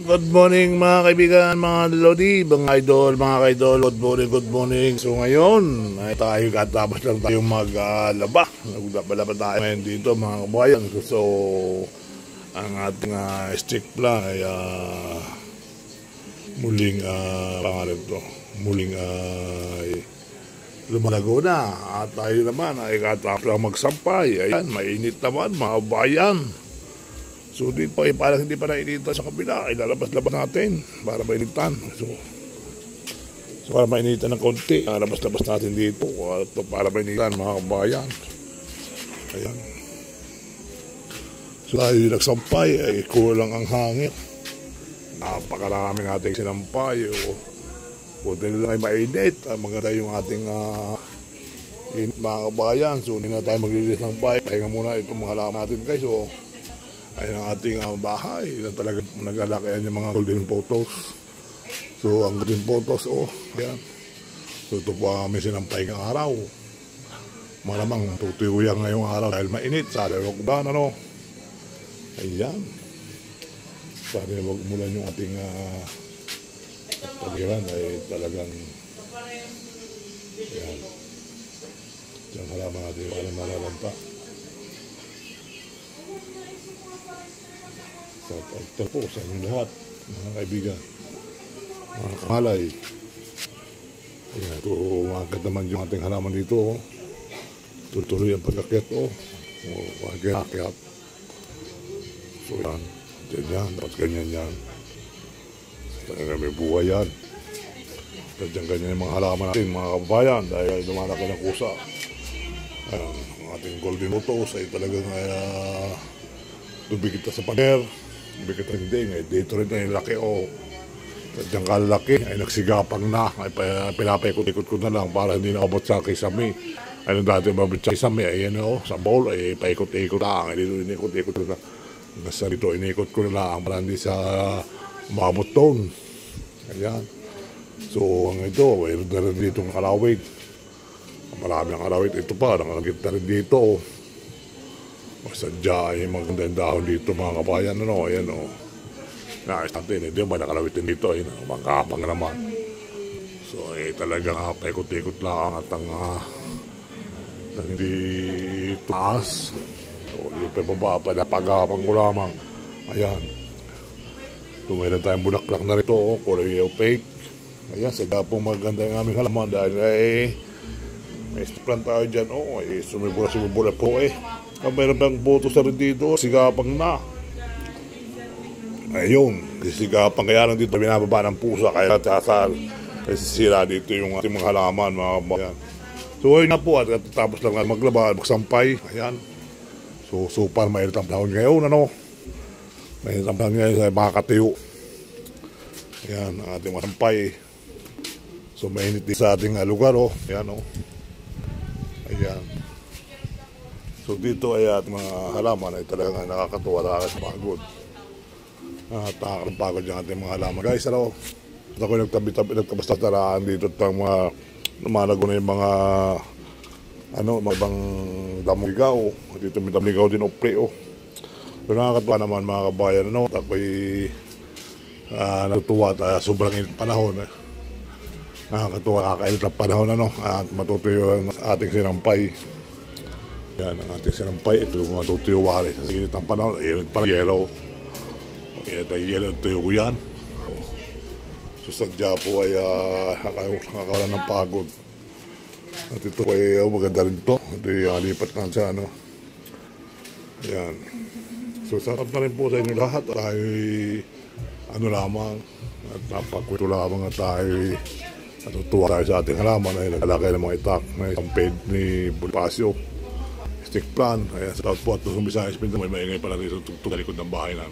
Good morning mga kaibigan, mga lodi, mga idol, good morning. So ngayon, ay tayo katapos lang tayong maglaba. Naglaba tayo ngayon dito mga kabayan. So, ang ating stick plan ay muling lumalago na. At tayo naman ay katapos lang magsampay. Ayan, mainit naman mga kabayan. So dito ay parang hindi pa nainitan sa kabila, ay lalabas-labas natin para mainitan. So para mainitan ng konti, lalabas-labas natin dito para mainitan mga kabayan. Ayan. So tayo nagsampay, ay kulang ang hangin. Napakarami nating sinampay. Kung lang ay mainit, maganda yung ating mga kabayan. So hindi na tayo maglilis ng bahay. Pahinga muna itong mga halaman natin guys. So ay ang ating bahay na talaga naglalakihan yung mga golden photos. So ang golden photos, ayan. So ito po kami sinampay ng araw. Malamang tutuyuyan ngayong araw dahil mainit sa lockdown, ano. Ayan. Para magmulan yung ating paghiran ay talagang ayan. Diyan halaman natin yung alam nalalanta. Ito po sa inyo lahat, mga kaibigan, mga kamalay. Ayan, ito, umagat naman yung ating halaman dito. Tuloy ang pagkakit, pagkakit. So yan, yan, dapat ganyan yan. Talaga may buhay yan. Dapat ganyan yung mga halaman natin, mga kabayan, dahil lumalaki ng kusa. Ayan, ang ating golden photos ay talagang tubig kita sa paner. Bigit rin din, dito rin ay laki Diyan kalaki, ay nagsigapang na, ay pinapaikot-ikot ko na lang para hindi naabot sa kisame. Ay nung dati mabot sa kisame, ayan sa bowl, ay paikot-ikot lang, ay dito inikot-ikot ko na. Nasa dito, inikot ko na lang, para hindi sa umabot doon. Ayan. So, ang ito, mayroon na rin dito ng kalawit. Marami ang kalawit, ito pa, nakagit na rin dito, sadya ay magandang dahon dito mga kabayan, ayan nakis natin, hindi ba nakalawitin dito, magkapang naman. So talagang paikot-ikot lang at ang hindi taas. So yung pababa pa, napagapang ko lamang. Ayan, mayroon tayong bulaklak na rito, kulay opaque. Ayan, sadya pong maganda yung aming halaman dahil may plant tayo dyan, sumibula po mayroon bang botos na rin dito, sigapang na. Ayun, sigapang kaya lang dito binababa ng pusa, kaya tasal. Kasi sira dito yung ating mga halaman, mga kabayan. So ayun na po, at tapos lang na maglaba, magsampay. Ayan. So super mainit ang panahon ngayon, mainit ang panahon ngayon sa mga katiyo. Ayan, ang ating masampay. So mainit din sa ating lugar, ayan, ayan. So dito ay at mga halaman ay talagang nakakatuwa, nakakapagod. Nakakapagod yung ating mga halaman. Guys, ako nagtabas-taraan dito at mga lumalago na yung mga ibang damligaw. Dito may damligaw din opre, So nakakatuwa naman mga kabayan, ako'y natutuwa at sobrang init panahon. Nakakatuwa, kakainit ang panahon, at matutuyo ang ating sinampay. Yan ang ating sinampay, ito yung matutuyo wari sa sinit ng panahon, parang yellow. Yellow tuyo ko yan. So sadya po ay nakakawalan ng pagod. At ito ay maganda rin ito. Ito yung lipat na sa Ayan. So sarap na rin po sa inyo lahat. Tayo lamang at napakwento lamang at tayo natutuwa tayo sa ating halaman ay naglalakay ng mga itak na isang paid ni Bonifacio stick plan. Ayan, sa taot po at Luzon, Visayas, Mindanao, may maingay pala rin sa likod ng bahay namin.